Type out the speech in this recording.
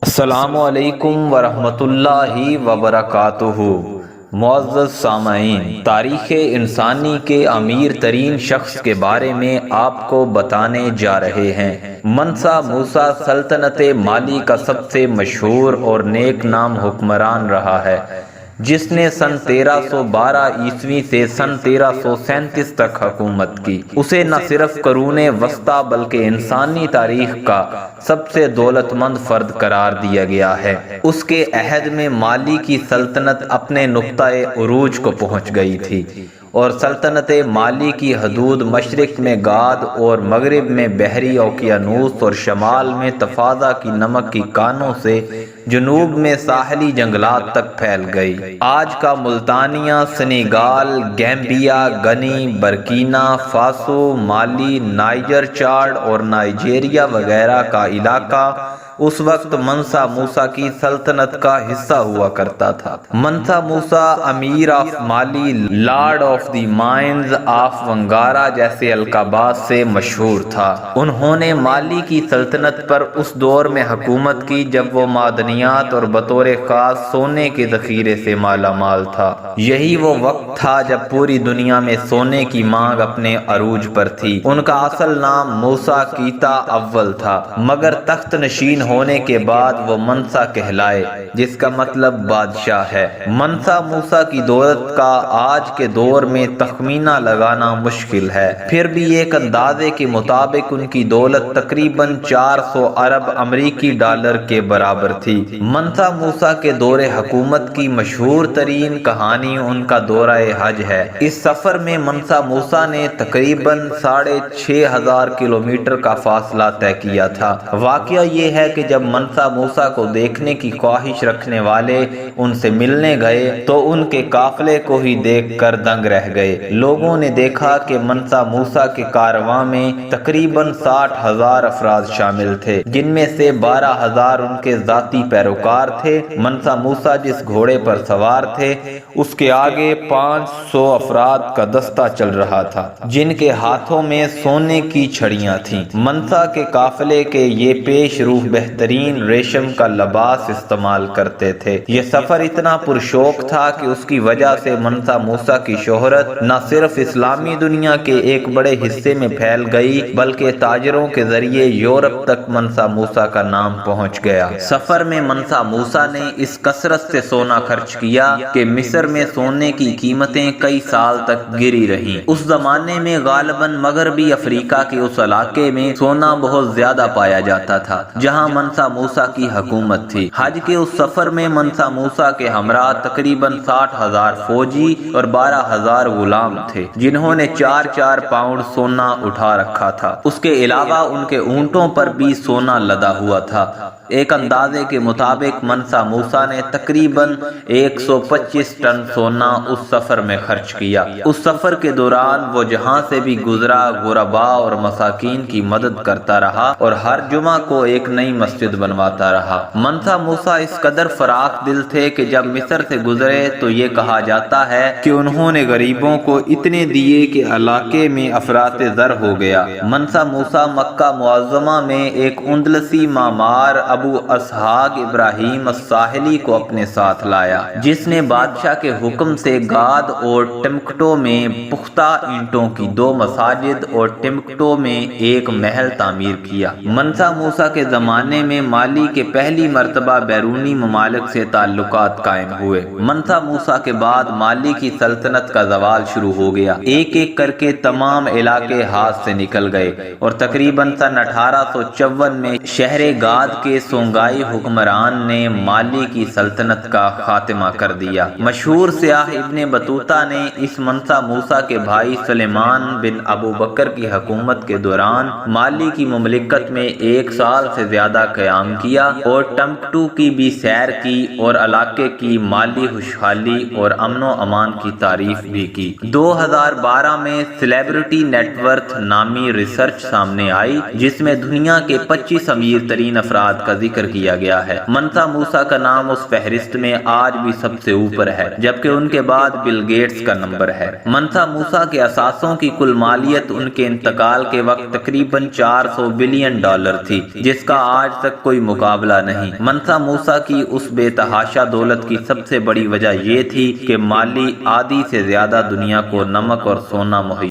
السلام علیکم ورحمۃ اللہ وبرکاتہ۔ معزز سامعین، تاریخ انسانی کے امیر ترین شخص کے بارے میں آپ کو بتانے جا رہے ہیں۔ منسا موسیٰ سلطنت مالی کا سب سے مشہور اور نیک نام حکمران رہا ہے، جس نے سن 1312 عیسوی سے سن 1337 تک حکومت کی۔ اسے نہ صرف قرون وسطیٰ بلکہ انسانی تاریخ کا سب سے دولت مند فرد قرار دیا گیا ہے۔ اس کے عہد میں مالی کی سلطنت اپنے نقطۂ عروج کو پہنچ گئی تھی، اور سلطنت مالی کی حدود مشرق میں گاد اور مغرب میں بحری اوقیانوس اور شمال میں تفازا کی نمک کی کانوں سے جنوب میں ساحلی جنگلات تک پھیل گئی۔ آج کا ملتانیہ، سنیگال، گیمبیا، گنی، برکینا فاسو، مالی، نائجر چاڈ اور نائجیریا وغیرہ کا علاقہ اس وقت منسا موسیٰ کی سلطنت کا حصہ ہوا کرتا تھا۔ منسا موسیٰ امیر of Mali, lord of the mines of Wangara جیسے القابات سے مشہور تھا۔ انہوں نے مالی کی سلطنت پر اس دور میں حکومت کی جب وہ معدنیات اور بطور خاص سونے کے ذخیرے سے مالا مال تھا۔ یہی وہ وقت تھا جب پوری دنیا میں سونے کی مانگ اپنے عروج پر تھی۔ ان کا اصل نام موسیٰ کیتا اول تھا، مگر تخت نشین ہونے کے بعد وہ منسا کہلائے، جس کا مطلب بادشاہ ہے۔ منسا موسیٰ کی دولت کا آج کے دور میں تخمینہ لگانا مشکل ہے، پھر بھی ایک اندازے کے مطابق ان کی دولت تقریباً 400 ارب امریکی ڈالر کے برابر تھی۔ منسا موسیٰ کے دور حکومت کی مشہور ترین کہانی ان کا دورہ حج ہے۔ اس سفر میں منسا موسیٰ نے تقریباً 6500 کلومیٹر کا فاصلہ طے کیا تھا۔ واقعہ یہ ہے کہ جب منسا موسیٰ کو دیکھنے کی خواہش رکھنے والے ان سے ملنے گئے تو ان کے قافلے کو ہی دیکھ کر دنگ رہ گئے۔ لوگوں نے دیکھا کہ منسا موسیٰ کے کارواں میں تقریباً 60,000 افراد شامل تھے، جن میں سے 12,000 ان کے ذاتی پیروکار تھے۔ منسا موسیٰ جس گھوڑے پر سوار تھے، اس کے آگے 500 افراد کا دستہ چل رہا تھا، جن کے ہاتھوں میں سونے کی چھڑیاں تھیں۔ منسا کے قافلے کے یہ پیش رو بہترین ریشم کا لباس استعمال کرتے تھے۔ یہ سفر اتنا پرشوق تھا کہ اس کی وجہ سے منسا موسیٰ کی شہرت نہ صرف اسلامی دنیا کے ایک بڑے حصے میں پھیل گئی بلکہ تاجروں کے ذریعے یورپ تک منسا موسیٰ کا نام پہنچ گیا۔ سفر میں منسا موسیٰ نے اس کثرت سے سونا خرچ کیا کہ مصر میں سونے کی قیمتیں کئی سال تک گری رہیں۔ اس زمانے میں غالباً مغربی افریقہ کے اس علاقے میں سونا بہت زیادہ پایا جاتا تھا جہاں منسا موسیٰ کی حکومت تھی۔ حج کے اس سفر میں منسا موسیٰ کے ہمراہ تقریباً 60,000 فوجی اور 12,000 غلام تھے، جنہوں نے 4 پاؤنڈ سونا اٹھا رکھا تھا۔ اس کے علاوہ ان کے اونٹوں پر بھی سونا لدا ہوا تھا۔ ایک اندازے کے مطابق منسا موسیٰ نے تقریباً 125 ٹن سونا اس سفر میں خرچ کیا۔ اس سفر کے دوران وہ جہاں سے بھی گزرا غرباء اور مساکین کی مدد کرتا رہا اور ہر جمعہ کو ایک نئی مسجد بنواتا رہا۔ منسا موسیٰ اس قدر فراخ دل تھے کہ جب مصر سے گزرے تو یہ کہا جاتا ہے کہ انہوں نے غریبوں کو اتنے دیے کہ علاقے میں افراط زر ہو گیا۔ منسا موسیٰ مکہ معظمہ میں ایک اندلسی معمار ابو اسحاق ابراہیم الساحلی کو اپنے ساتھ لایا، جس نے بادشاہ کے حکم سے گاد اور ٹمکٹو میں پختہ اینٹوں کی 2 مساجد اور ٹمکٹو میں ایک محل تعمیر کیا۔ منسا موسیٰ کے زمانے میں مالی کے پہلی مرتبہ بیرونی ممالک سے تعلقات قائم ہوئے۔ منسا موسیٰ کے بعد مالی کی سلطنت کا زوال شروع ہو گیا۔ ایک ایک کر کے تمام علاقے ہاتھ سے نکل گئے اور تقریباً سن 1854 میں شہر گاد کے سونگائی حکمران نے مالی کی سلطنت کا خاتمہ کر دیا۔ مشہور سیاح ابن بطوطہ نے اس منسا موسیٰ کے بھائی سلیمان بن ابو بکر کی حکومت کے دوران مالی کی مملکت میں 1 سال سے زیادہ قیام کیا اور ٹمکٹو کی بھی سیر کی اور علاقے کی مالی خوشحالی اور امن و امان کی تعریف بھی کی۔ 2012 میں سیلیبریٹی نیٹ ورتھ نامی ریسرچ سامنے آئی جس میں دنیا کے 25 امیر ترین افراد کا ذکر کیا گیا ہے۔ منسا موسیٰ کا نام اس فہرست میں آج بھی سب سے اوپر ہے، جبکہ ان کے بعد بل گیٹس کا نمبر ہے۔ منسا موسیٰ کے اثاثوں کی کل مالیت ان کے انتقال کے وقت تقریباً $400 بلین تھی، جس کا آج آج تک کوئی مقابلہ نہیں۔ منسا موسیٰ کی اس بے تحاشا دولت کی سب سے بڑی وجہ یہ تھی کہ مالی آدی سے زیادہ دنیا کو نمک اور سونا مہیا